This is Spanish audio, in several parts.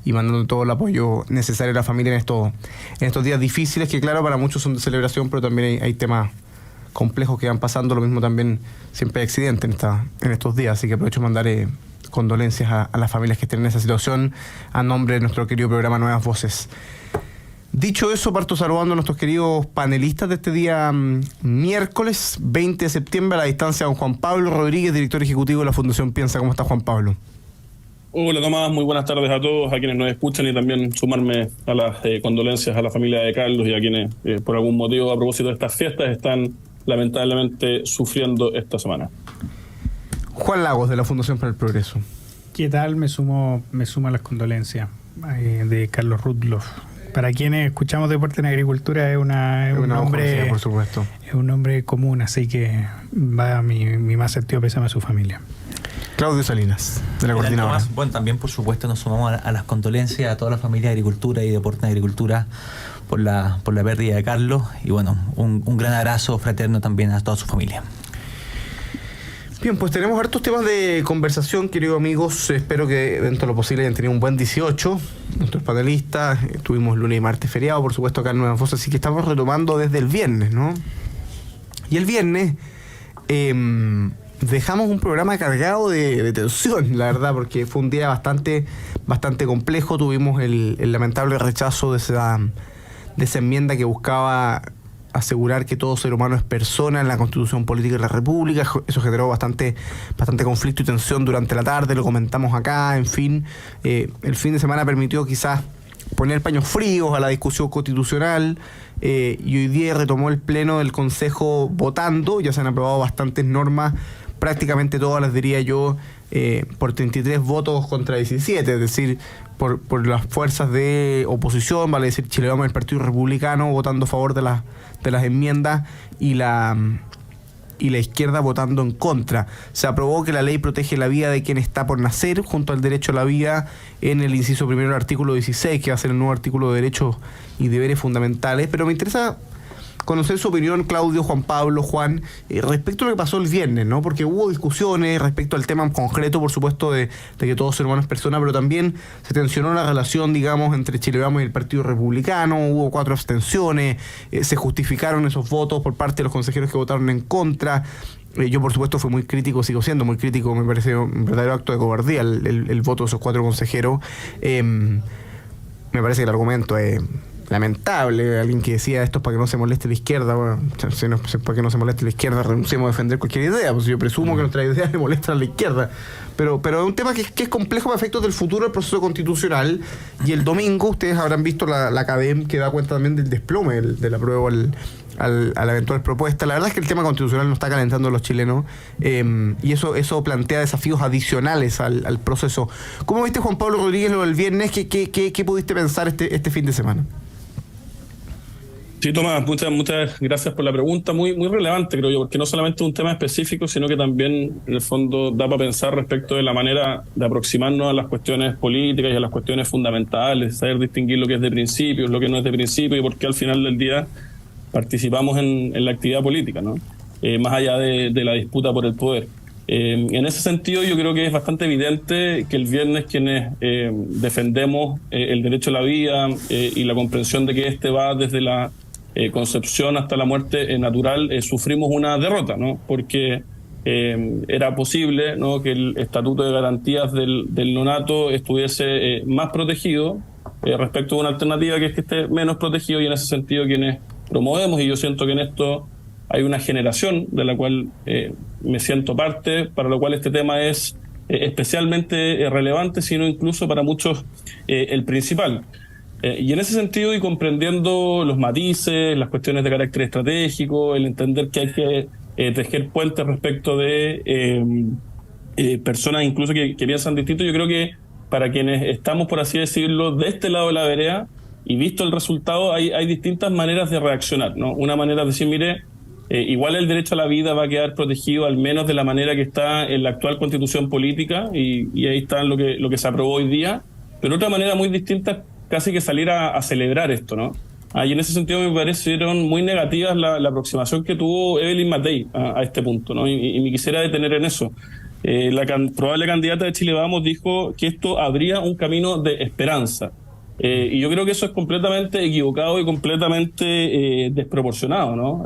y mandando todo el apoyo necesario a la familia en estos días difíciles, que claro, para muchos son de celebración, pero también hay temas complejos que van pasando. Lo mismo también, siempre hay accidentes en estos días, así que aprovecho de mandar condolencias a las familias que estén en esa situación a nombre de nuestro querido programa Nuevas Voces. Dicho eso, parto saludando a nuestros queridos panelistas de este día miércoles 20 de septiembre a la distancia, don Juan Pablo Rodríguez, director ejecutivo de la Fundación Piensa. ¿Cómo está, Juan Pablo? Hola, Tomás, muy buenas tardes a todos, a quienes nos escuchan, y también sumarme a las condolencias a la familia de Carlos y a quienes por algún motivo, a propósito de estas fiestas, están lamentablemente sufriendo esta semana. Juan Lagos, de la Fundación para el Progreso. ¿Qué tal? Me sumo a las condolencias de Carlos Rudloff. Para quienes escuchamos Deporte en Agricultura es un nombre, por supuesto. Es un nombre común, así que va mi más sentido pésame a su familia. Claudio Salinas, de la coordinadora. Bueno, también por supuesto nos sumamos a las condolencias a toda la familia de Agricultura y Deporte en Agricultura por la pérdida de Carlos, y bueno, un gran abrazo fraterno también a toda su familia. Bien, pues tenemos hartos temas de conversación, queridos amigos. Espero que dentro de lo posible hayan tenido un buen 18. Nuestros panelistas, tuvimos lunes y martes feriado, por supuesto, acá en Nuevas Voces, así que estamos retomando desde el viernes, ¿no? Y el viernes dejamos un programa cargado de tensión, la verdad, porque fue un día bastante complejo. Tuvimos el lamentable rechazo de esa enmienda que buscaba asegurar que todo ser humano es persona en la Constitución Política de la República. Eso generó bastante conflicto y tensión durante la tarde, lo comentamos acá, en fin. El fin de semana permitió quizás poner paños fríos a la discusión constitucional, y hoy día retomó el pleno del Consejo votando. Ya se han aprobado bastantes normas, prácticamente todas las diría yo, por 33 votos contra 17, es decir, por las fuerzas de oposición, vale decir Chile Vamos, el Partido Republicano votando a favor de las enmiendas, y la izquierda votando en contra. Se aprobó que la ley protege la vida de quien está por nacer, junto al derecho a la vida en el inciso primero del artículo 16, que va a ser el nuevo artículo de derechos y deberes fundamentales. Pero me interesa conocer su opinión, Claudio, Juan Pablo, Juan, respecto a lo que pasó el viernes, ¿no? Porque hubo discusiones respecto al tema en concreto, por supuesto, de que todo ser humano es persona, pero también se tensionó la relación, digamos, entre Chile Vamos y el Partido Republicano. Hubo 4 abstenciones, se justificaron esos votos por parte de los consejeros que votaron en contra. Yo, por supuesto, fui muy crítico, sigo siendo muy crítico, me parece un verdadero acto de cobardía el voto de esos 4 consejeros. Me parece que el argumento es lamentable. Alguien que decía esto es para que no se moleste la izquierda. Bueno, si no es para que no se moleste la izquierda, renunciemos a defender cualquier idea, pues yo presumo que nuestra idea le molesta a la izquierda, pero es un tema que es complejo para efectos del futuro del proceso constitucional. Y el domingo ustedes habrán visto la CADEM, que da cuenta también del desplome del apruebo a la eventual propuesta. La verdad es que el tema constitucional no está calentando a los chilenos, y eso plantea desafíos adicionales al proceso. ¿Cómo viste, Juan Pablo Rodríguez, lo del viernes? ¿Qué pudiste pensar este fin de semana? Sí, Tomás, muchas gracias por la pregunta, muy relevante, creo yo, porque no solamente es un tema específico, sino que también, en el fondo, da para pensar respecto de la manera de aproximarnos a las cuestiones políticas y a las cuestiones fundamentales, saber distinguir lo que es de principios, lo que no es de principio, y por qué al final del día participamos en la actividad política, ¿no? Más allá de la disputa por el poder. En ese sentido, yo creo que es bastante evidente que el viernes quienes defendemos el derecho a la vida y la comprensión de que este va desde la concepción hasta la muerte natural, sufrimos una derrota, ¿no? Porque era posible, ¿no?, que el Estatuto de Garantías del Nonato estuviese más protegido respecto a una alternativa que es que esté menos protegido, y en ese sentido quienes promovemos, y yo siento que en esto hay una generación de la cual me siento parte, para lo cual este tema es especialmente relevante, sino incluso para muchos el principal. Y en ese sentido, y comprendiendo los matices, las cuestiones de carácter estratégico, el entender que hay que tejer puentes respecto de personas incluso que piensan distinto, yo creo que para quienes estamos, por así decirlo, de este lado de la vereda, y visto el resultado, hay distintas maneras de reaccionar, ¿no? Una manera es decir, mire, igual el derecho a la vida va a quedar protegido, al menos de la manera que está en la actual constitución política, y ahí está lo que se aprobó hoy día. Pero otra manera muy distinta, casi que salir a celebrar esto, ¿no? Y en ese sentido me parecieron muy negativas la aproximación que tuvo Evelyn Matei a este punto, ¿no? Y me quisiera detener en eso. la probable candidata de Chile Vamos dijo que esto abría un camino de esperanza. Y yo creo que eso es completamente equivocado y completamente desproporcionado, ¿no?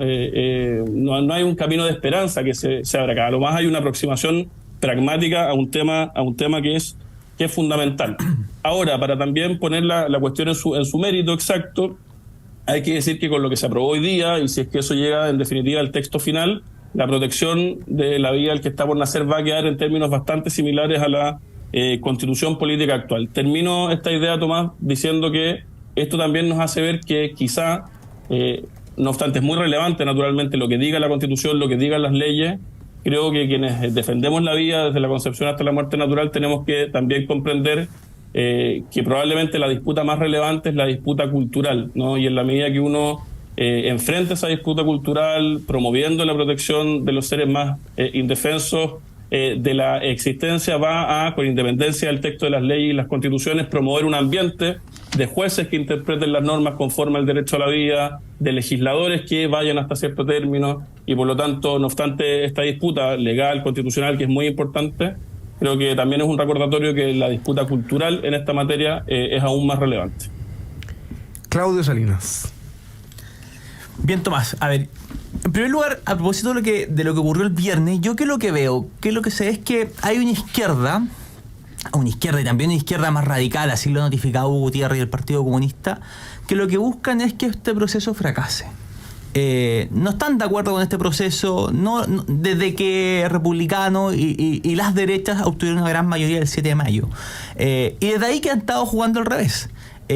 No hay un camino de esperanza que se abra acá. A lo más hay una aproximación pragmática a un tema que es fundamental. Ahora, para también poner la cuestión en su mérito exacto, hay que decir que con lo que se aprobó hoy día, y si es que eso llega en definitiva al texto final, la protección de la vida del que está por nacer va a quedar en términos bastante similares a la constitución política actual. Termino esta idea, Tomás, diciendo que esto también nos hace ver que quizá, no obstante es muy relevante naturalmente lo que diga la constitución, lo que digan las leyes. Creo que quienes defendemos la vida desde la concepción hasta la muerte natural tenemos que también comprender que probablemente la disputa más relevante es la disputa cultural, ¿no? Y en la medida que uno enfrenta esa disputa cultural promoviendo la protección de los seres más indefensos de la existencia, va a, con independencia del texto de las leyes y las constituciones, promover un ambiente de jueces que interpreten las normas conforme al derecho a la vida, de legisladores que vayan hasta cierto término, y por lo tanto, no obstante esta disputa legal, constitucional, que es muy importante, creo que también es un recordatorio que la disputa cultural en esta materia es aún más relevante. Claudio Salinas. Bien, Tomás, a ver, en primer lugar, a propósito de lo que ocurrió el viernes, yo lo que sé es que hay una izquierda y también una izquierda más radical, así lo ha notificado Hugo Gutiérrez y el Partido Comunista, que lo que buscan es que este proceso fracase. No están de acuerdo con este proceso, desde que republicanos y las derechas obtuvieron una gran mayoría el 7 de mayo. Y desde ahí que han estado jugando al revés.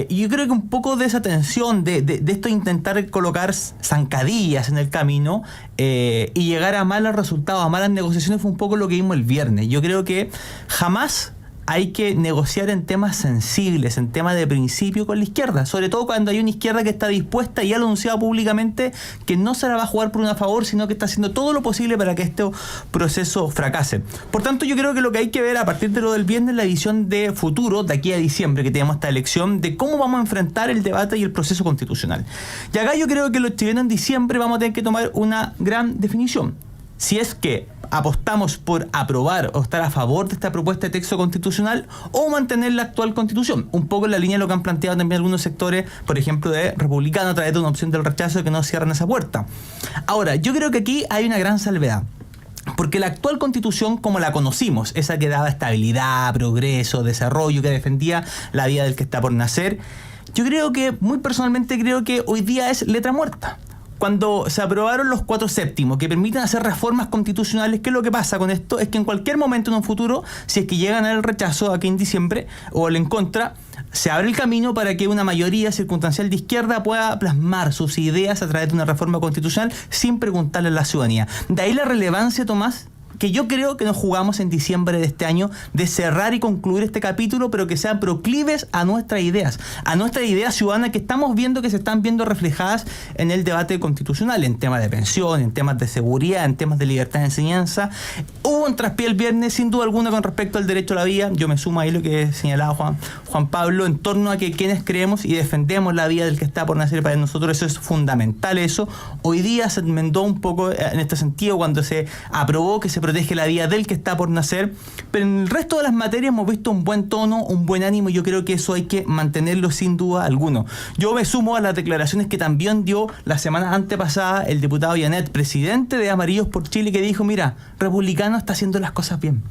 Y yo creo que un poco de esa tensión, de esto de intentar colocar zancadillas en el camino y llegar a malos resultados, a malas negociaciones, fue un poco lo que vimos el viernes. Yo creo que jamás hay que negociar en temas sensibles, en temas de principio con la izquierda, sobre todo cuando hay una izquierda que está dispuesta y ya lo ha anunciado públicamente que no se la va a jugar por una favor, sino que está haciendo todo lo posible para que este proceso fracase. Por tanto, yo creo que lo que hay que ver a partir de lo del viernes es la visión de futuro, de aquí a diciembre que tenemos esta elección, de cómo vamos a enfrentar el debate y el proceso constitucional. Y acá yo creo que los chilenos en diciembre vamos a tener que tomar una gran definición. Si es que apostamos por aprobar o estar a favor de esta propuesta de texto constitucional o mantener la actual constitución, un poco en la línea de lo que han planteado también algunos sectores, por ejemplo de republicanos, a través de una opción del rechazo, que no cierran esa puerta. Ahora, yo creo que aquí hay una gran salvedad, porque la actual constitución, como la conocimos, esa que daba estabilidad, progreso, desarrollo, que defendía la vida del que está por nacer, yo creo que, muy personalmente creo que hoy día es letra muerta. Cuando se aprobaron los 4 séptimos que permiten hacer reformas constitucionales, ¿qué es lo que pasa con esto? Es que en cualquier momento en un futuro, si es que llegan al rechazo aquí en diciembre o al en contra, se abre el camino para que una mayoría circunstancial de izquierda pueda plasmar sus ideas a través de una reforma constitucional sin preguntarle a la ciudadanía. De ahí la relevancia, Tomás, que yo creo que nos jugamos en diciembre de este año, de cerrar y concluir este capítulo, pero que sean proclives a nuestras ideas ciudadanas que estamos viendo, que se están viendo reflejadas en el debate constitucional, en temas de pensión, en temas de seguridad, en temas de libertad de enseñanza. Hubo un traspié el viernes, sin duda alguna, con respecto al derecho a la vida. Yo me sumo ahí lo que señalaba Juan Pablo, en torno a que quienes creemos y defendemos la vida del que está por nacer, para nosotros eso es fundamental. Eso hoy día se enmendó un poco en este sentido cuando se aprobó que se protege la vida del que está por nacer, pero en el resto de las materias hemos visto un buen tono, un buen ánimo, y yo creo que eso hay que mantenerlo sin duda alguno. Yo me sumo a las declaraciones que también dio la semana antepasada el diputado Yanet, presidente de Amarillos por Chile, que dijo, mira, Republicano está haciendo las cosas bien.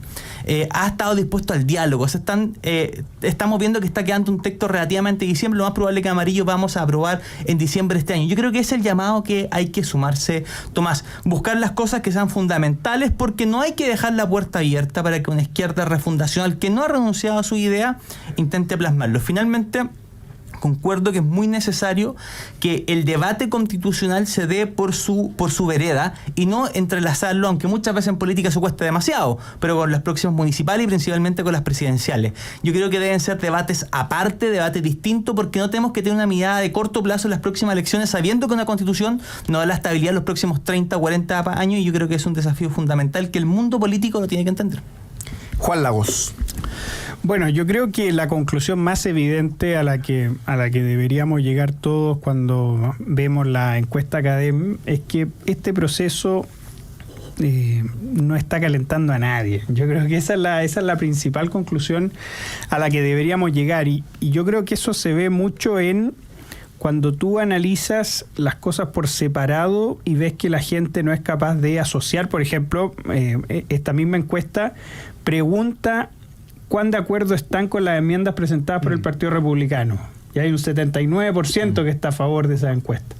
Ha estado dispuesto al diálogo. Estamos viendo que está quedando un texto relativamente diciembre. Lo más probable es que Amarillo vamos a aprobar en diciembre de este año. Yo creo que es el llamado que hay que sumarse, Tomás. Buscar las cosas que sean fundamentales, porque no hay que dejar la puerta abierta para que una izquierda refundacional que no ha renunciado a su idea intente plasmarlo. Finalmente, concuerdo que es muy necesario que el debate constitucional se dé por su vereda y no entrelazarlo, aunque muchas veces en política eso cuesta demasiado, pero con las próximas municipales y principalmente con las presidenciales. Yo creo que deben ser debates aparte, debates distintos, porque no tenemos que tener una mirada de corto plazo en las próximas elecciones, sabiendo que una constitución no da la estabilidad en los próximos 30 o 40 años, y yo creo que es un desafío fundamental que el mundo político lo tiene que entender. Juan Lagos. Bueno, yo creo que la conclusión más evidente a la que deberíamos llegar todos cuando vemos la encuesta CADEM es que este proceso no está calentando a nadie. Yo creo que esa es la principal conclusión a la que deberíamos llegar, y yo creo que eso se ve mucho en cuando tú analizas las cosas por separado y ves que la gente no es capaz de asociar. Por ejemplo, esta misma encuesta pregunta cuán de acuerdo están con las enmiendas presentadas por el Partido Republicano. Y hay un 79% que está a favor de esa encuesta.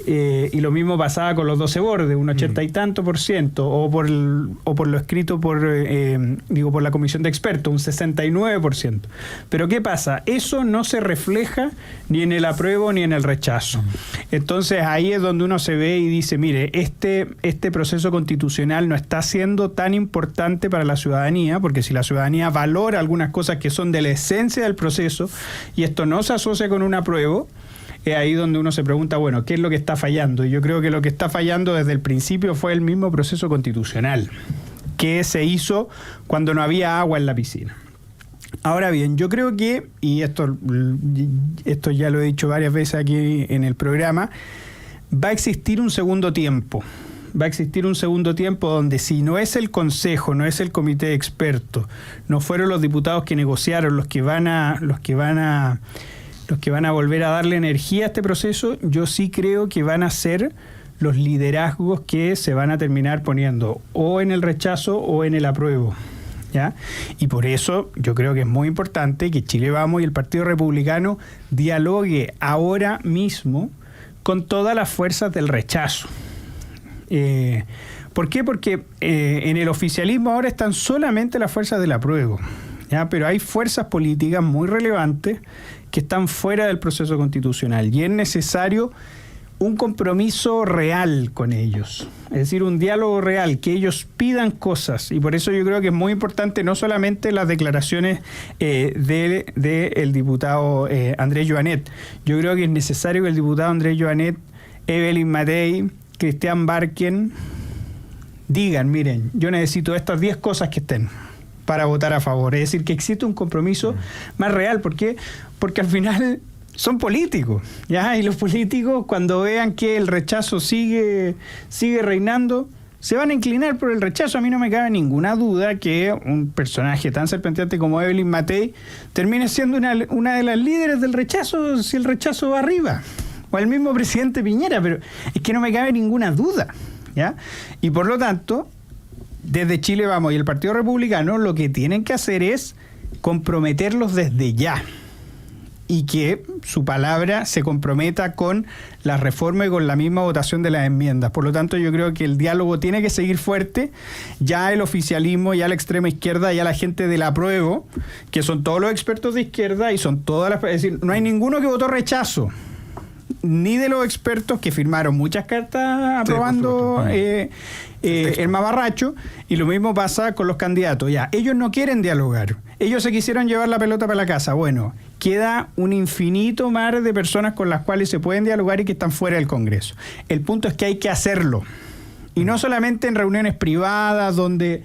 Y lo mismo pasaba con los 12 bordes, un 80 y tanto %, o por lo escrito por la comisión de expertos, un 69%. Pero ¿qué pasa? Eso no se refleja ni en el apruebo ni en el rechazo. Entonces ahí es donde uno se ve y dice, mire, este proceso constitucional no está siendo tan importante para la ciudadanía, porque si la ciudadanía valora algunas cosas que son de la esencia del proceso y esto no se asocia con un apruebo, es ahí donde uno se pregunta, bueno, ¿qué es lo que está fallando? Y yo creo que lo que está fallando desde el principio fue el mismo proceso constitucional que se hizo cuando no había agua en la piscina. Ahora bien, yo creo que, y esto ya lo he dicho varias veces aquí en el programa, va a existir un segundo tiempo. Va a existir un segundo tiempo donde si no es el Consejo, no es el Comité de Expertos, no fueron los diputados que negociaron los que van a volver a darle energía a este proceso, yo sí creo que van a ser los liderazgos que se van a terminar poniendo o en el rechazo o en el apruebo, ¿ya? Y por eso yo creo que es muy importante que Chile Vamos y el Partido Republicano dialogue ahora mismo con todas las fuerzas del rechazo. ¿Por qué? Porque en el oficialismo ahora están solamente las fuerzas del apruebo, ¿ya? Pero hay fuerzas políticas muy relevantes que están fuera del proceso constitucional y es necesario un compromiso real con ellos, es decir, un diálogo real, que ellos pidan cosas, y por eso yo creo que es muy importante no solamente las declaraciones del diputado Andrés Joanet. Yo creo que es necesario que el diputado Andrés Joanet, Evelyn Matei, Cristian Barken digan, miren, yo necesito estas 10 cosas que estén para votar a favor. Es decir, que existe un compromiso más real. ¿Por qué? Porque al final son políticos, ¿ya? Y los políticos, cuando vean que el rechazo sigue reinando, se van a inclinar por el rechazo. A mí no me cabe ninguna duda que un personaje tan serpenteante como Evelyn Matei termine siendo una de las líderes del rechazo si el rechazo va arriba. O el mismo presidente Piñera, pero es que no me cabe ninguna duda, ¿ya? Y por lo tanto, desde Chile Vamos y el Partido Republicano lo que tienen que hacer es comprometerlos desde ya y que su palabra se comprometa con la reforma y con la misma votación de las enmiendas. Por lo tanto, yo creo que el diálogo tiene que seguir fuerte. Ya el oficialismo, ya la extrema izquierda, ya la gente del apruebo, que son todos los expertos de izquierda y son todas las... Es decir, no hay ninguno que votó rechazo, ni de los expertos que firmaron muchas cartas aprobando el mamarracho, y lo mismo pasa con los candidatos. Ya, ellos no quieren dialogar, ellos se quisieron llevar la pelota para la casa. Bueno, queda un infinito mar de personas con las cuales se pueden dialogar y que están fuera del Congreso. El punto es que hay que hacerlo, y no solamente en reuniones privadas donde...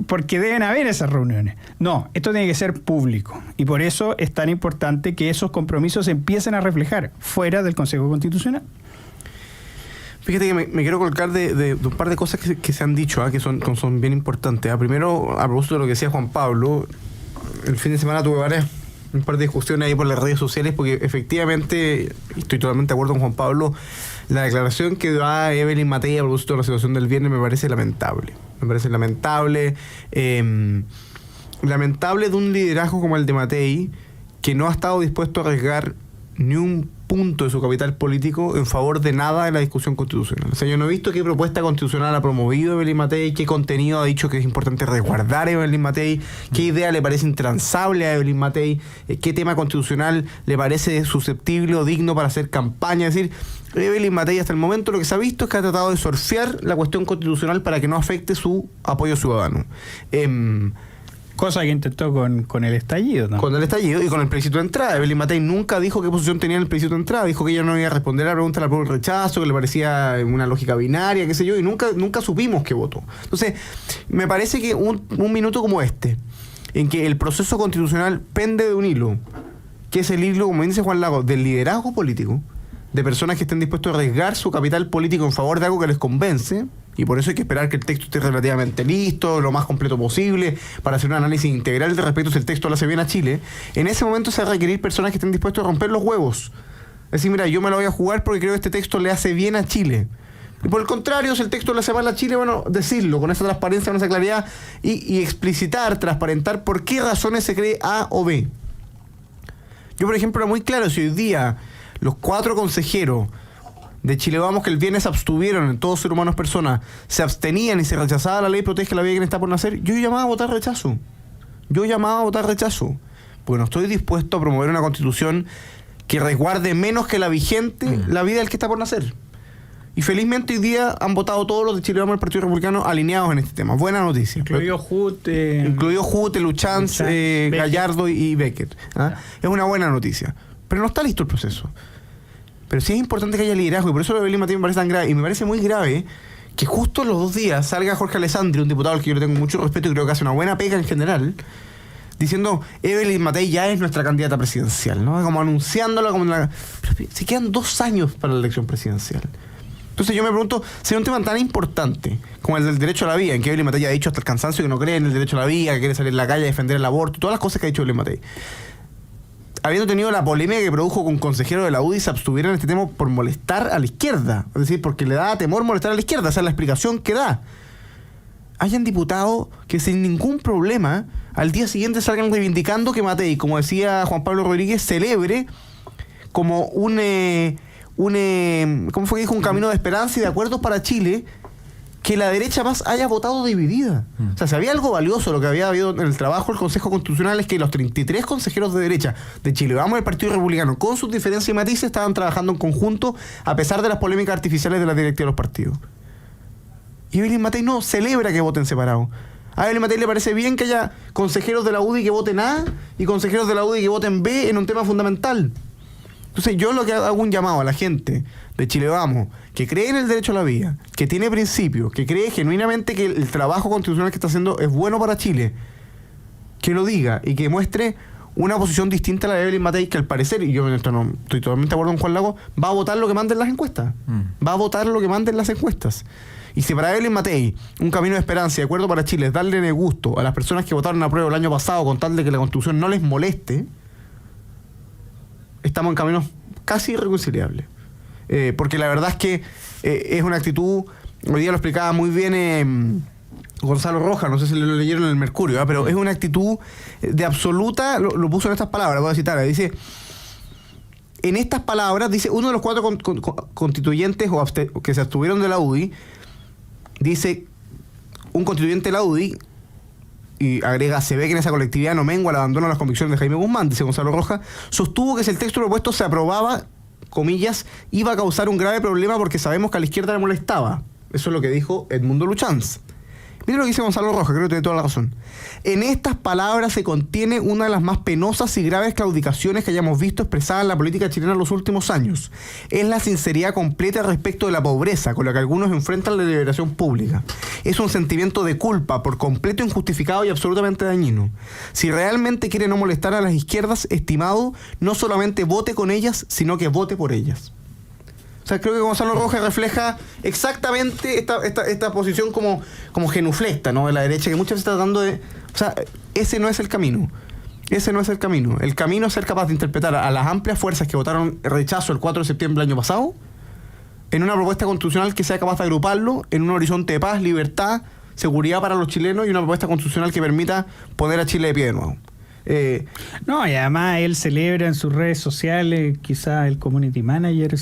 porque deben haber esas reuniones. No, esto tiene que ser público, y por eso es tan importante que esos compromisos se empiecen a reflejar fuera del Consejo Constitucional. Fíjate que me quiero colgar de un par de cosas que se han dicho, que son bien importantes. Primero, a propósito de lo que decía Juan Pablo, el fin de semana tuve un par de discusiones ahí por las redes sociales, porque efectivamente, estoy totalmente de acuerdo con Juan Pablo, la declaración que da Evelyn Matei a propósito de la situación del viernes me parece lamentable. Me parece lamentable de un liderazgo como el de Matei, que no ha estado dispuesto a arriesgar ni un punto de su capital político en favor de nada de la discusión constitucional. O sea, yo no he visto qué propuesta constitucional ha promovido Evelyn Matei, qué contenido ha dicho que es importante resguardar a Evelyn Matei, qué idea le parece intransable a Evelyn Matei, qué tema constitucional le parece susceptible o digno para hacer campaña. Es decir, Evelyn Matei hasta el momento lo que se ha visto es que ha tratado de surfear la cuestión constitucional para que no afecte su apoyo ciudadano. Cosa que intentó con el estallido, ¿no? Con el estallido y con el plebiscito de entrada. Evelyn Matei nunca dijo qué posición tenía en el plebiscito de entrada. Dijo que ella no iba a responder a la pregunta del apruebo o el rechazo, que le parecía una lógica binaria, qué sé yo, y nunca supimos qué votó. Entonces, me parece que un minuto como este, en que el proceso constitucional pende de un hilo, que es el hilo, como dice Juan Lagos, del liderazgo político, de personas que estén dispuestos a arriesgar su capital político en favor de algo que les convence, Y por eso hay que esperar que el texto esté relativamente listo, lo más completo posible, para hacer un análisis integral de respecto si el texto le hace bien a Chile. En ese momento se va a requerir personas que estén dispuestos a romper los huevos. Es decir, mira, yo me lo voy a jugar porque creo que este texto le hace bien a Chile. Y por el contrario, si el texto le hace mal a Chile, bueno, decirlo con esa transparencia, con esa claridad y explicitar, transparentar por qué razones se cree A o B. Yo, por ejemplo, era muy claro, si hoy día los 4 consejeros de Chile Vamos, que el viernes se abstuvieron en Todos Ser Humanos Personas, se abstenían y se rechazaba la ley Protege la Vida de quien está por nacer, yo llamaba a votar rechazo. Porque no estoy dispuesto a promover una constitución que resguarde menos que la vigente la vida del que está por nacer. Y felizmente hoy día han votado todos los de Chile Vamos, el Partido Republicano, alineados en este tema. Buena noticia. Incluido Jute, Luchans, Gallardo y Beckett. ¿Ah? Es una buena noticia. Pero no está listo el proceso. Pero sí es importante que haya liderazgo, y por eso lo de Evelyn Matei me parece tan grave. Y me parece muy grave que justo en los 2 días salga Jorge Alessandri, un diputado al que yo le tengo mucho respeto y creo que hace una buena pega en general, diciendo, Evelyn Matei ya es nuestra candidata presidencial, ¿no? Como anunciándola como una... Pero se quedan 2 años para la elección presidencial. Entonces yo me pregunto, si un tema tan importante como el del derecho a la vida, en que Evelyn Matei ha dicho hasta el cansancio que no cree en el derecho a la vida, que quiere salir a la calle a defender el aborto, todas las cosas que ha dicho Evelyn Matei, habiendo tenido la polémica que produjo con consejeros de la UDI, se abstuvieron en este tema por molestar a la izquierda, es decir, porque le da temor molestar a la izquierda, esa es la explicación que da. Hayan diputados que sin ningún problema al día siguiente salgan reivindicando que Matei, como decía Juan Pablo Rodríguez, celebre como ¿cómo fue que dijo? Un camino de esperanza y de acuerdos para Chile, que la derecha más haya votado dividida. O sea, si había algo valioso lo que había habido en el trabajo del Consejo Constitucional, es que los 33 consejeros de derecha de Chile Vamos, del Partido Republicano, con sus diferencias y matices, estaban trabajando en conjunto a pesar de las polémicas artificiales de la directiva de los partidos. Y Evelyn Matei no celebra que voten separados. A Evelyn Matei le parece bien que haya consejeros de la UDI que voten A y consejeros de la UDI que voten B en un tema fundamental. Entonces yo lo que hago un llamado a la gente de Chile Vamos, que cree en el derecho a la vida, que tiene principios, que cree genuinamente que el trabajo constitucional que está haciendo es bueno para Chile, que lo diga y que muestre una posición distinta a la de Evelyn Matei, que al parecer, y yo en esto no estoy totalmente de acuerdo con Juan Lago, va a votar lo que manden las encuestas. Va a votar lo que manden las encuestas. Y si para Evelyn Matei un camino de esperanza y de acuerdo para Chile es darle gusto a las personas que votaron a prueba el año pasado con tal de que la Constitución no les moleste, estamos en caminos casi irreconciliables. Porque la verdad es que es una actitud, hoy día lo explicaba muy bien Gonzalo Rojas, no sé si lo leyeron en el Mercurio, pero es una actitud de absoluta, lo puso en estas palabras, voy a citar, dice, en estas palabras, dice, uno de los 4 constituyentes que se abstuvieron de la UDI, dice, un constituyente de la UDI, y agrega, se ve que en esa colectividad no mengua el abandono a las convicciones de Jaime Guzmán, dice Gonzalo Rojas, sostuvo que si el texto propuesto se aprobaba, comillas, iba a causar un grave problema porque sabemos que a la izquierda le molestaba. Eso es lo que dijo Edmundo Luchans. Mira lo que dice Gonzalo Rojas, creo que tiene toda la razón. En estas palabras se contiene una de las más penosas y graves claudicaciones que hayamos visto expresadas en la política chilena en los últimos años. Es la sinceridad completa respecto de la pobreza con la que algunos enfrentan la deliberación pública. Es un sentimiento de culpa por completo injustificado y absolutamente dañino. Si realmente quiere no molestar a las izquierdas, estimado, no solamente vote con ellas, sino que vote por ellas. O sea, creo que Gonzalo Rojas refleja exactamente esta posición como genuflexta, ¿no? De la derecha, que muchas veces está tratando de... O sea, ese no es el camino. Ese no es el camino. El camino es ser capaz de interpretar a las amplias fuerzas que votaron rechazo el 4 de septiembre del año pasado en una propuesta constitucional que sea capaz de agruparlo en un horizonte de paz, libertad, seguridad para los chilenos y una propuesta constitucional que permita poner a Chile de pie de nuevo. No, y además él celebra en sus redes sociales, quizás el community manager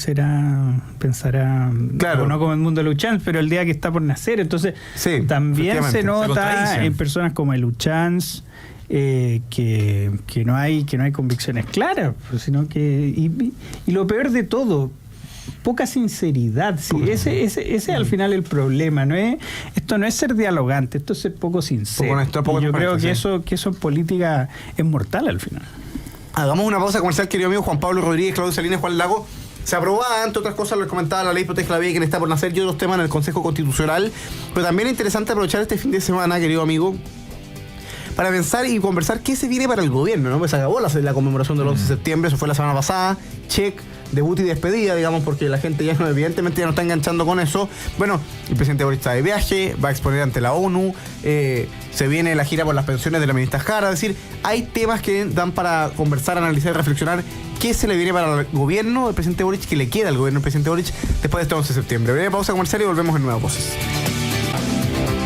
pensará, claro, no como el mundo de Luchans, pero el día que está por nacer, entonces sí, también se nota en personas como el Luchans que no hay convicciones claras, sino que y lo peor de todo, poca sinceridad. Sí, ese es al final el problema. Esto no es ser dialogante, esto es ser poco sincero. Yo creo que eso en política es mortal al final. Hagamos una pausa comercial, querido amigo Juan Pablo Rodríguez, Claudio Salinas, Juan Lago. Se aprobaba, entre otras cosas, les comentaba, la ley Protege la Vida, quien está por nacer, y otros temas en el Consejo Constitucional. Pero también es interesante aprovechar este fin de semana, querido amigo, para pensar y conversar qué se viene para el gobierno, ¿no? Pues se acabó la conmemoración del 11 de septiembre, eso fue la semana pasada, check. debut y despedida, digamos, porque la gente ya no, evidentemente ya no está enganchando con eso. Bueno, el presidente Boric está de viaje, va a exponer ante la ONU, se viene la gira por las pensiones de la ministra Jara, es decir, hay temas que dan para conversar, analizar y reflexionar qué se le viene para el gobierno del presidente Boric, qué le queda al gobierno del presidente Boric después de este 11 de septiembre. Breve pausa comercial y volvemos en Nuevas Voces.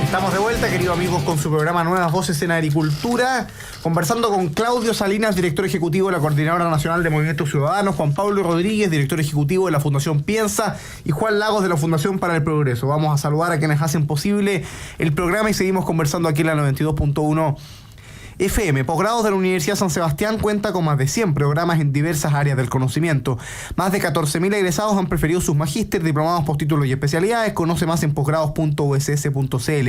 Estamos de vuelta, queridos amigos, con su programa Nuevas Voces en Agricultura, conversando con Claudio Salinas, director ejecutivo de la Coordinadora Nacional de Movimientos Ciudadanos, Juan Pablo Rodríguez, director ejecutivo de la Fundación Piensa, y Juan Lagos de la Fundación para el Progreso. Vamos a saludar a quienes hacen posible el programa y seguimos conversando aquí en la 92.1 FM. Posgrados de la Universidad San Sebastián cuenta con más de 100 programas en diversas áreas del conocimiento. Más de 14.000 egresados han preferido sus magísteres, diplomados, postítulos y especialidades. Conoce más en posgrados.uss.cl.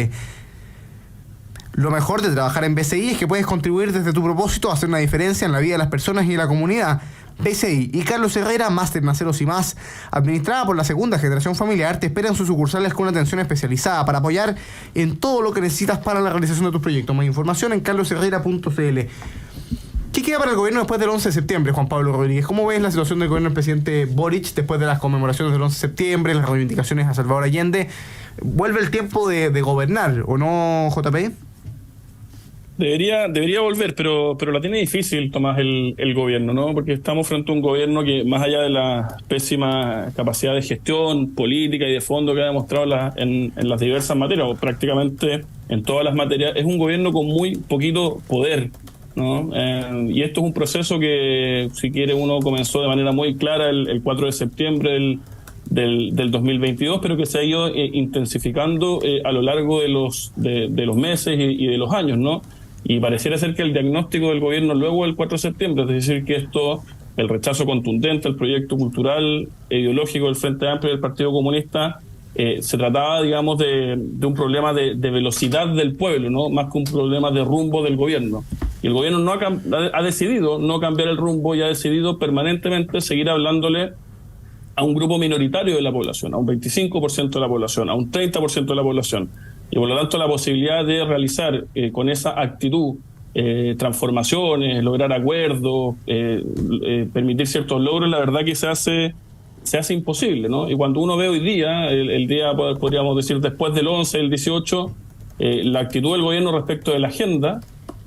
Lo mejor de trabajar en BCI es que puedes contribuir desde tu propósito a hacer una diferencia en la vida de las personas y de la comunidad. BCI y Carlos Herrera, máster en aceros y más, administrada por la segunda generación familiar, te esperan sus sucursales con una atención especializada para apoyar en todo lo que necesitas para la realización de tus proyectos. Más información en carlosherrera.cl. ¿Qué queda para el gobierno después del 11 de septiembre, Juan Pablo Rodríguez? ¿Cómo ves la situación del gobierno del presidente Boric después de las conmemoraciones del 11 de septiembre, las reivindicaciones a Salvador Allende? ¿Vuelve el tiempo de gobernar o no, JP? Debería volver, pero la tiene difícil, Tomás, el gobierno, ¿no? Porque estamos frente a un gobierno que, más allá de la pésima capacidad de gestión política y de fondo que ha demostrado en las diversas materias, o prácticamente en todas las materias, es un gobierno con muy poquito poder, ¿no? Y esto es un proceso que, si quiere, uno comenzó de manera muy clara el 4 de septiembre del 2022, pero que se ha ido intensificando a lo largo de los meses y de los años, ¿no? Y pareciera ser que el diagnóstico del gobierno luego del 4 de septiembre, es decir, que el rechazo contundente al proyecto cultural e ideológico del Frente Amplio y del Partido Comunista, se trataba, digamos, de un problema de velocidad del pueblo, ¿no? Más que un problema de rumbo del gobierno. Y el gobierno ha decidido no cambiar el rumbo y ha decidido permanentemente seguir hablándole a un grupo minoritario de la población, a un 25% de la población, a un 30% de la población. Y por lo tanto la posibilidad de realizar con esa actitud transformaciones, lograr acuerdos, permitir ciertos logros, la verdad que se hace imposible, ¿no? Y cuando uno ve hoy día, el día, podríamos decir, después del 11, el 18, la actitud del gobierno respecto de la agenda,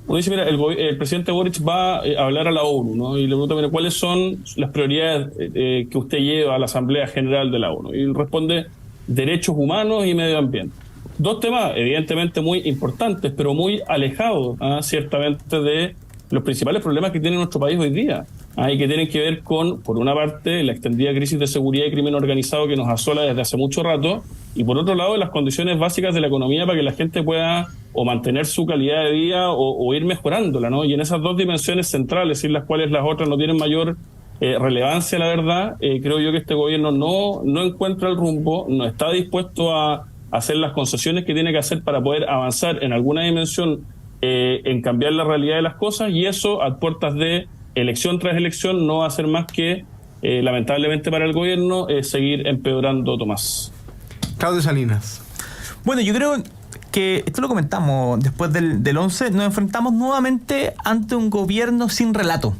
uno dice, mira, el presidente Boric va a hablar a la ONU, ¿no? Y le pregunta, mira, ¿cuáles son las prioridades que usted lleva a la Asamblea General de la ONU? Y responde, derechos humanos y medio ambiente. Dos temas evidentemente muy importantes, pero muy alejados, ciertamente, de los principales problemas que tiene nuestro país hoy día, y que tienen que ver con, por una parte, la extendida crisis de seguridad y crimen organizado que nos asola desde hace mucho rato, y por otro lado, las condiciones básicas de la economía para que la gente pueda o mantener su calidad de vida o ir mejorándola, ¿no? Y en esas dos dimensiones centrales, sin las cuales las otras no tienen mayor relevancia, la verdad, creo yo que este gobierno no encuentra el rumbo, no está dispuesto a hacer las concesiones que tiene que hacer para poder avanzar en alguna dimensión en cambiar la realidad de las cosas, y eso a puertas de elección tras elección no va a hacer más que, lamentablemente para el gobierno, seguir empeorando, Tomás. Claudio Salinas. Bueno, yo creo que esto lo comentamos después del 11, nos enfrentamos nuevamente ante un gobierno sin relato.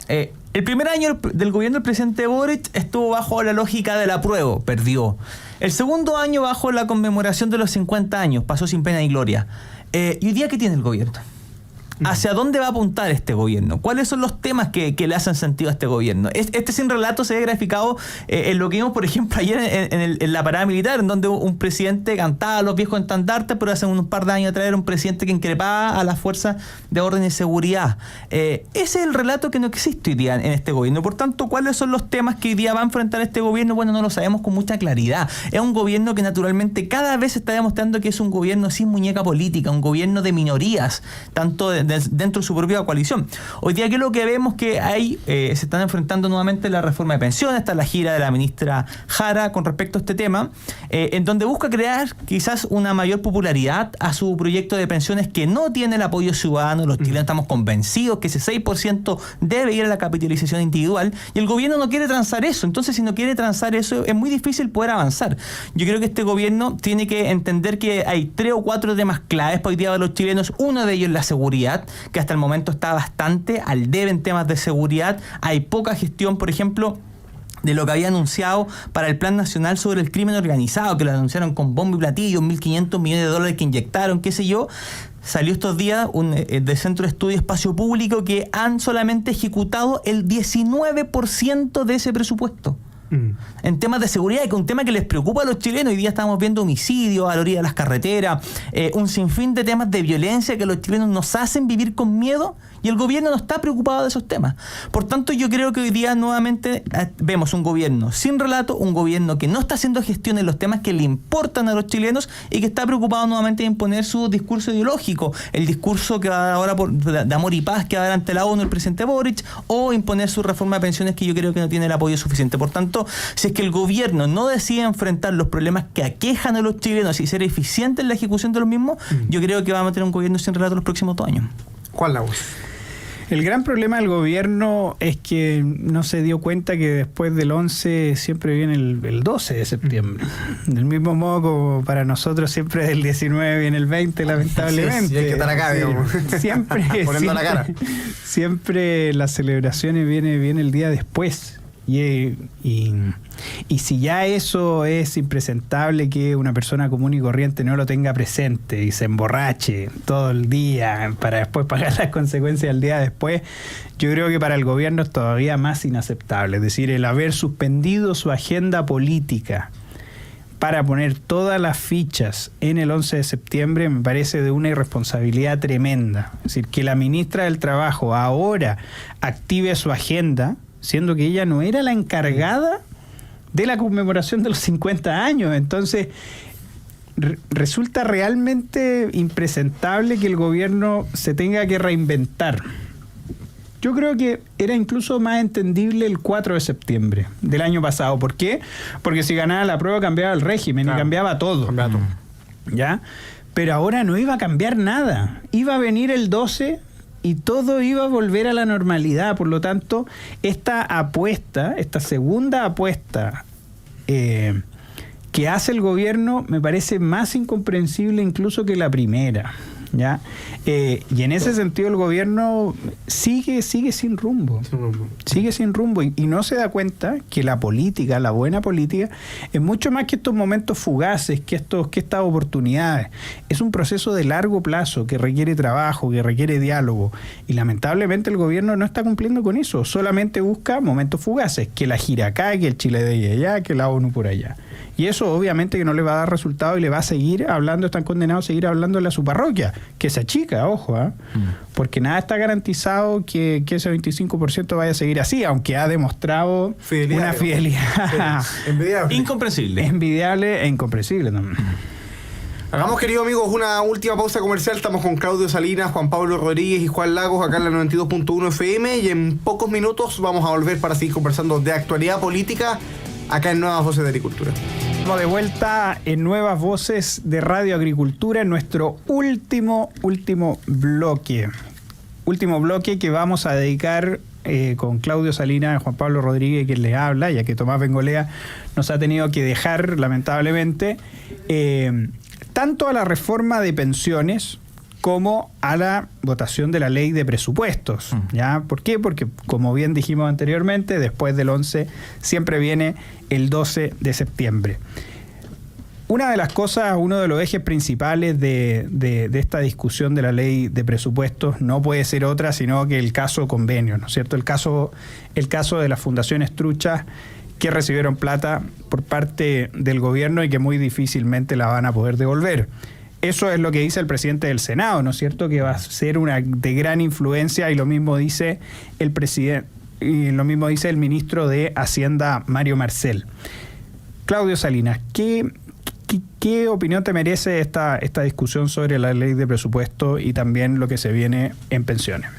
El primer año del gobierno del presidente Boric estuvo bajo la lógica del apruebo, perdió. El segundo año bajo la conmemoración de los 50 años, pasó sin pena ni gloria. ¿Y hoy día qué tiene el gobierno? ¿Hacia dónde va a apuntar este gobierno? ¿Cuáles son los temas que le hacen sentido a este gobierno? Este sin relato se ve graficado en lo que vimos, por ejemplo, ayer en la parada militar, en donde un presidente cantaba a los viejos estandartes, pero hace un par de años atrás era un presidente que increpaba a las fuerzas de orden y seguridad. Ese es el relato que no existe hoy día en este gobierno. Por tanto, ¿cuáles son los temas que hoy día va a enfrentar este gobierno? Bueno, no lo sabemos con mucha claridad. Es un gobierno que naturalmente cada vez está demostrando que es un gobierno sin muñeca política, un gobierno de minorías, tanto dentro de su propia coalición. Hoy día, ¿qué es lo que vemos? Que hay se están enfrentando nuevamente la reforma de pensiones, está la gira de la ministra Jara con respecto a este tema, en donde busca crear quizás una mayor popularidad a su proyecto de pensiones que no tiene el apoyo ciudadano. Los chilenos estamos convencidos que ese 6% debe ir a la capitalización individual, y el gobierno no quiere transar eso. Entonces, si no quiere transar eso, es muy difícil poder avanzar. Yo creo que este gobierno tiene que entender que hay 3 o 4 temas claves para hoy día de los chilenos. Uno de ellos es la seguridad, que hasta el momento está bastante al debe en temas de seguridad. Hay poca gestión, por ejemplo, de lo que había anunciado para el Plan Nacional sobre el Crimen Organizado, que lo anunciaron con bombo y platillo, 1.500 millones de dólares que inyectaron, qué sé yo. Salió estos días del Centro de Estudio Espacio Público que han solamente ejecutado el 19% de ese presupuesto. En temas de seguridad, que es un tema que les preocupa a los chilenos. Hoy día estamos viendo homicidios a la orilla de las carreteras, un sinfín de temas de violencia que los chilenos nos hacen vivir con miedo, y el gobierno no está preocupado de esos temas. Por tanto, yo creo que hoy día nuevamente vemos un gobierno sin relato, un gobierno que no está haciendo gestión en los temas que le importan a los chilenos y que está preocupado nuevamente de imponer su discurso ideológico, el discurso que va a dar ahora de amor y paz que va a dar ante la ONU el presidente Boric, o imponer su reforma de pensiones que yo creo que no tiene el apoyo suficiente. Por tanto, si es que el gobierno no decide enfrentar los problemas que aquejan a los chilenos y ser eficiente en la ejecución de los mismos, yo creo que vamos a tener un gobierno sin relato los próximos 2 años. Juan Lagos. El gran problema del gobierno es que no se dio cuenta que después del 11 siempre viene el 12 de septiembre. Del mismo modo como para nosotros siempre del 19 viene el 20, lamentablemente. Sí, hay que estar acá, digamos. Poniendo la cara. Siempre las celebraciones viene el día después. Y si ya eso es impresentable, que una persona común y corriente no lo tenga presente y se emborrache todo el día para después pagar las consecuencias del día después, yo creo que para el gobierno es todavía más inaceptable. Es decir, el haber suspendido su agenda política para poner todas las fichas en el 11 de septiembre me parece de una irresponsabilidad tremenda. Es decir, que la ministra del Trabajo ahora active su agenda, siendo que ella no era la encargada de la conmemoración de los 50 años. Entonces, resulta realmente impresentable que el gobierno se tenga que reinventar. Yo creo que era incluso más entendible el 4 de septiembre del año pasado. ¿Por qué? Porque si ganaba la prueba cambiaba el régimen, claro, y cambiaba todo. ¿Ya? Pero ahora no iba a cambiar nada. Iba a venir el 12... y todo iba a volver a la normalidad. Por lo tanto, esta segunda apuesta que hace el gobierno me parece más incomprensible incluso que la primera, ¿ya? Y en ese sentido el gobierno sigue sin rumbo. Sigue sin rumbo y no se da cuenta que la política, la buena política, es mucho más que estos momentos fugaces, que estas oportunidades. Es un proceso de largo plazo que requiere trabajo, que requiere diálogo. Y lamentablemente el gobierno no está cumpliendo con eso. Solamente busca momentos fugaces, que la gira acá, que el Chile de allá, que la ONU por allá. Y eso obviamente que no le va a dar resultado y le va a seguir hablando, están condenados a seguir hablándole a su parroquia, que se achica, ojo, porque nada está garantizado que ese 25% vaya a seguir así, aunque ha demostrado una fidelidad envidiable e incomprensible también. Hagamos, queridos amigos, una última pausa comercial. Estamos con Claudio Salinas, Juan Pablo Rodríguez y Juan Lagos acá en la 92.1 FM y en pocos minutos vamos a volver para seguir conversando de actualidad política acá en Nuevas Voces de Agricultura. Estamos de vuelta en Nuevas Voces de Radio Agricultura en nuestro último bloque. Último bloque que vamos a dedicar con Claudio Salinas, Juan Pablo Rodríguez, quien les habla, ya que Tomás Bengolea nos ha tenido que dejar, lamentablemente, tanto a la reforma de pensiones como a la votación de la ley de presupuestos. ¿Ya? ¿Por qué? Porque, como bien dijimos anteriormente, después del 11 siempre viene el 12 de septiembre. Una de las cosas, uno de los ejes principales de esta discusión de la ley de presupuestos no puede ser otra sino que el caso convenio, ¿no es cierto? El caso de las fundaciones truchas que recibieron plata por parte del gobierno y que muy difícilmente la van a poder devolver. Eso es lo que dice el presidente del Senado, ¿no es cierto? Que va a ser una de gran influencia, y lo mismo dice el presidente, y lo mismo dice el ministro de Hacienda, Mario Marcel. Claudio Salinas, ¿qué opinión te merece esta discusión sobre la ley de presupuesto y también lo que se viene en pensiones?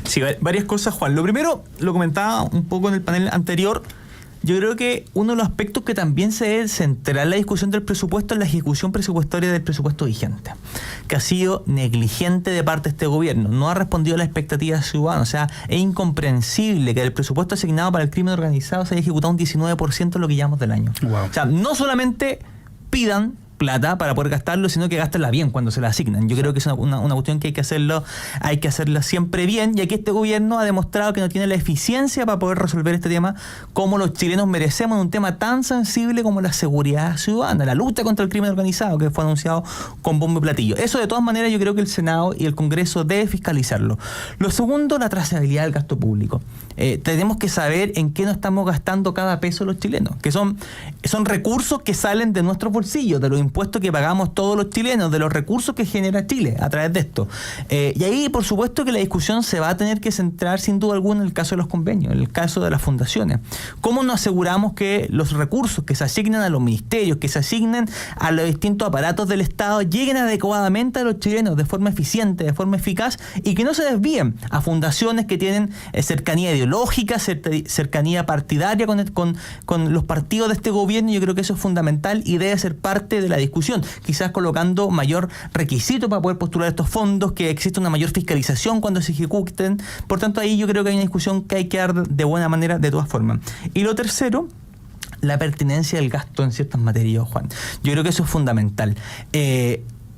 Sí, varias cosas, Juan. Lo primero, lo comentaba un poco en el panel anterior. Yo creo que uno de los aspectos que también se debe centrar en la discusión del presupuesto es la ejecución presupuestaria del presupuesto vigente, que ha sido negligente de parte de este gobierno, no ha respondido a las expectativas ciudadanas. O sea, es incomprensible que el presupuesto asignado para el crimen organizado se haya ejecutado un 19% de lo que llevamos del año. Wow. O sea, no solamente pidan plata para poder gastarlo, sino que gastarla bien cuando se la asignan. Yo creo que es una cuestión que hay que hacerla siempre bien, y aquí este gobierno ha demostrado que no tiene la eficiencia para poder resolver este tema como los chilenos merecemos, en un tema tan sensible como la seguridad ciudadana, la lucha contra el crimen organizado, que fue anunciado con bombo y platillo. Eso, de todas maneras, yo creo que el Senado y el Congreso deben fiscalizarlo. Lo segundo, la trazabilidad del gasto público. Tenemos que saber en qué nos estamos gastando cada peso los chilenos, que son recursos que salen de nuestros bolsillos, de los impuestos que pagamos todos los chilenos, de los recursos que genera Chile a través de esto. Y ahí, por supuesto, que la discusión se va a tener que centrar, sin duda alguna, en el caso de los convenios, en el caso de las fundaciones. ¿Cómo nos aseguramos que los recursos que se asignan a los ministerios, que se asignan a los distintos aparatos del Estado, lleguen adecuadamente a los chilenos de forma eficiente, de forma eficaz, y que no se desvíen a fundaciones que tienen cercanía ideológica, cercanía partidaria con los partidos de este gobierno? Yo creo que eso es fundamental y debe ser parte de la discusión, quizás colocando mayor requisito para poder postular estos fondos, que exista una mayor fiscalización cuando se ejecuten. Por tanto, ahí yo creo que hay una discusión que hay que dar de buena manera de todas formas. Y lo tercero, la pertinencia del gasto en ciertas materias, Juan. Yo creo que eso es fundamental.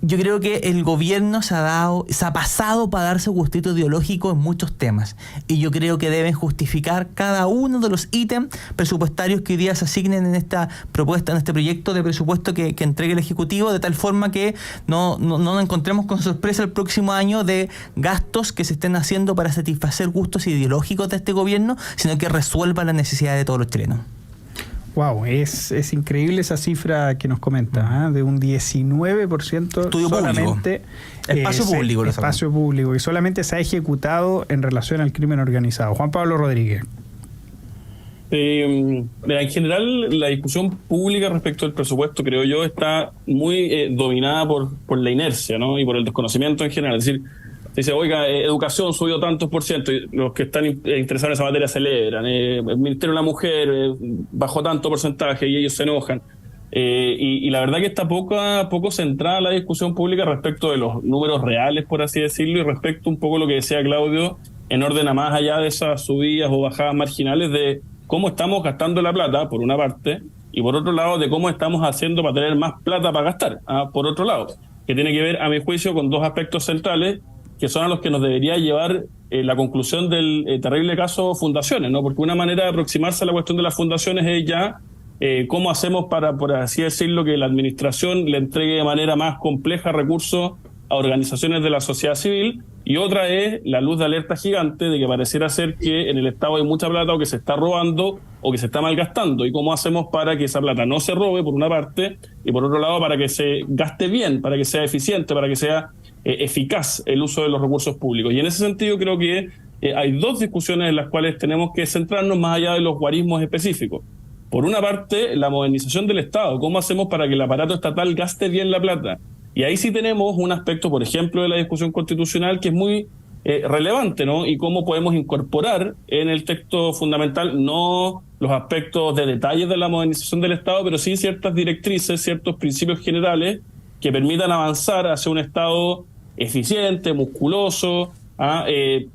Yo creo que el gobierno se ha pasado para darse gustito ideológico en muchos temas, y yo creo que deben justificar cada uno de los ítems presupuestarios que hoy día se asignen en esta propuesta, en este proyecto de presupuesto que entregue el Ejecutivo, de tal forma que no nos encontremos con sorpresa el próximo año de gastos que se estén haciendo para satisfacer gustos ideológicos de este gobierno, sino que resuelvan las necesidades de todos los chilenos. Wow, es increíble esa cifra que nos comenta, de un 19% estudio solamente público. Espacio público, y solamente se ha ejecutado en relación al crimen organizado. Juan Pablo Rodríguez. En general, la discusión pública respecto al presupuesto, creo yo, está muy dominada por la inercia, ¿no? Y por el desconocimiento en general. Es decir, dice, oiga, educación subió tantos por ciento, y los que están interesados en esa materia celebran. El Ministerio de la Mujer bajó tanto porcentaje y ellos se enojan. Y la verdad que está poco centrada la discusión pública respecto de los números reales, por así decirlo, y respecto un poco a lo que decía Claudio, en orden a más allá de esas subidas o bajadas marginales, de cómo estamos gastando la plata, por una parte, y por otro lado, de cómo estamos haciendo para tener más plata para gastar, por otro lado, que tiene que ver, a mi juicio, con dos aspectos centrales, que son a los que nos debería llevar la conclusión del terrible caso fundaciones, ¿no? Porque una manera de aproximarse a la cuestión de las fundaciones es ya cómo hacemos para, por así decirlo, que la administración le entregue de manera más compleja recursos a organizaciones de la sociedad civil, y otra es la luz de alerta gigante de que pareciera ser que en el Estado hay mucha plata o que se está robando o que se está malgastando, y cómo hacemos para que esa plata no se robe, por una parte, y por otro lado para que se gaste bien, para que sea eficiente, para que sea eficaz el uso de los recursos públicos. Y en ese sentido creo que hay dos discusiones en las cuales tenemos que centrarnos más allá de los guarismos específicos. Por una parte, la modernización del Estado, cómo hacemos para que el aparato estatal gaste bien la plata. Y ahí sí tenemos un aspecto, por ejemplo, de la discusión constitucional que es muy relevante, ¿no? Y cómo podemos incorporar en el texto fundamental no los aspectos de detalles de la modernización del Estado, pero sí ciertas directrices, ciertos principios generales que permitan avanzar hacia un Estado eficiente, musculoso,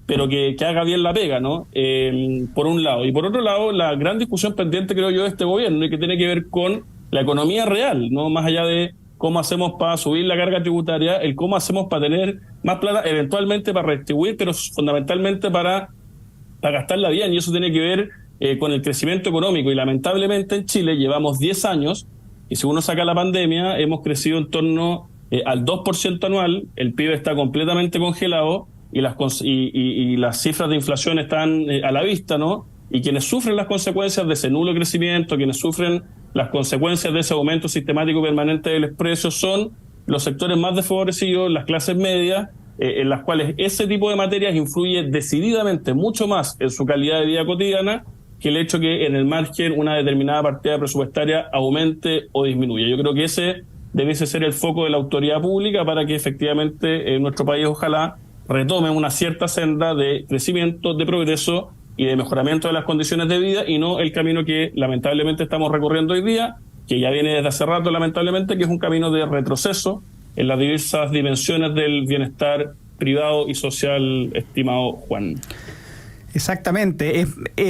pero que haga bien la pega, ¿no? Por un lado. Y por otro lado, la gran discusión pendiente, creo yo, de este gobierno, y que tiene que ver con la economía real, ¿no? Más allá de cómo hacemos para subir la carga tributaria, el cómo hacemos para tener más plata, eventualmente para redistribuir, pero fundamentalmente para gastarla bien. Y eso tiene que ver con el crecimiento económico. Y lamentablemente en Chile llevamos 10 años, y si uno saca la pandemia, hemos crecido en torno al 2% anual, el PIB está completamente congelado, y las cifras de inflación están a la vista, ¿no? Y quienes sufren las consecuencias de ese nulo crecimiento, quienes sufren las consecuencias de ese aumento sistemático y permanente de los precios, son los sectores más desfavorecidos, las clases medias, en las cuales ese tipo de materias influye decididamente mucho más en su calidad de vida cotidiana que el hecho que en el margen una determinada partida presupuestaria aumente o disminuya. Yo creo que ese debiese ser el foco de la autoridad pública para que efectivamente nuestro país ojalá retome una cierta senda de crecimiento, de progreso y de mejoramiento de las condiciones de vida, y no el camino que lamentablemente estamos recorriendo hoy día, que ya viene desde hace rato lamentablemente, que es un camino de retroceso en las diversas dimensiones del bienestar privado y social, estimado Juan. Exactamente.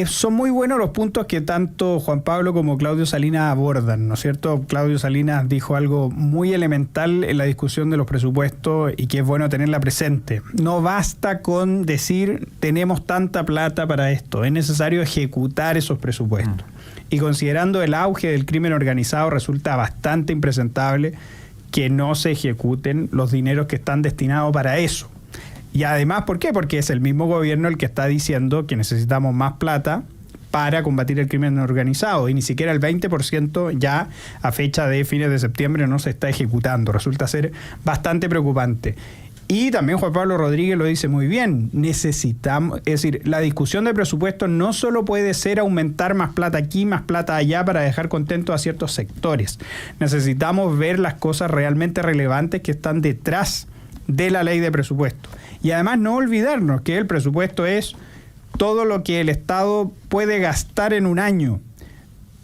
Son muy buenos los puntos que tanto Juan Pablo como Claudio Salinas abordan, ¿no es cierto? Claudio Salinas dijo algo muy elemental en la discusión de los presupuestos y que es bueno tenerla presente. No basta con decir tenemos tanta plata para esto, es necesario ejecutar esos presupuestos. Y considerando el auge del crimen organizado, resulta bastante impresentable que no se ejecuten los dineros que están destinados para eso. Y además, ¿por qué? Porque es el mismo gobierno el que está diciendo que necesitamos más plata para combatir el crimen organizado y ni siquiera el 20% ya a fecha de fines de septiembre no se está ejecutando. Resulta ser bastante preocupante. Y también Juan Pablo Rodríguez lo dice muy bien, necesitamos, es decir, la discusión de presupuestos no solo puede ser aumentar más plata aquí, más plata allá para dejar contentos a ciertos sectores. Necesitamos ver las cosas realmente relevantes que están detrás de la ley de presupuesto. Y además no olvidarnos que el presupuesto es todo lo que el Estado puede gastar en un año.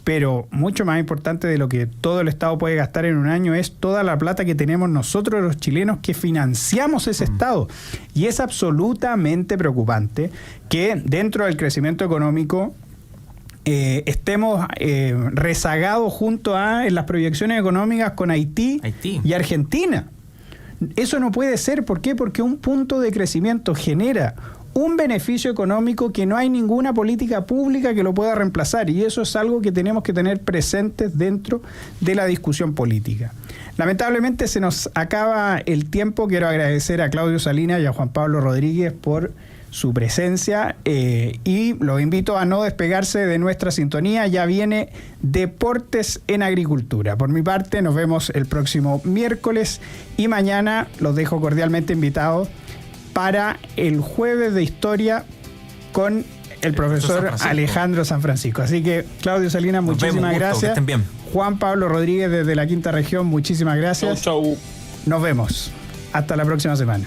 Pero mucho más importante de lo que todo el Estado puede gastar en un año es toda la plata que tenemos nosotros los chilenos que financiamos ese Estado. Y es absolutamente preocupante que dentro del crecimiento económico estemos rezagados junto a en las proyecciones económicas con Haití y Argentina. Eso no puede ser. ¿Por qué? Porque un punto de crecimiento genera un beneficio económico que no hay ninguna política pública que lo pueda reemplazar, y eso es algo que tenemos que tener presentes dentro de la discusión política. Lamentablemente se nos acaba el tiempo. Quiero agradecer a Claudio Salinas y a Juan Pablo Rodríguez por su presencia y los invito a no despegarse de nuestra sintonía. Ya viene Deportes en Agricultura. Por mi parte, nos vemos el próximo miércoles y mañana los dejo cordialmente invitados para el jueves de historia con el profesor Alejandro San Francisco. Así que, Claudio Salinas, muchísimas gracias. Que estén bien. Juan Pablo Rodríguez desde la Quinta Región, muchísimas gracias. Chau. Nos vemos. Hasta la próxima semana.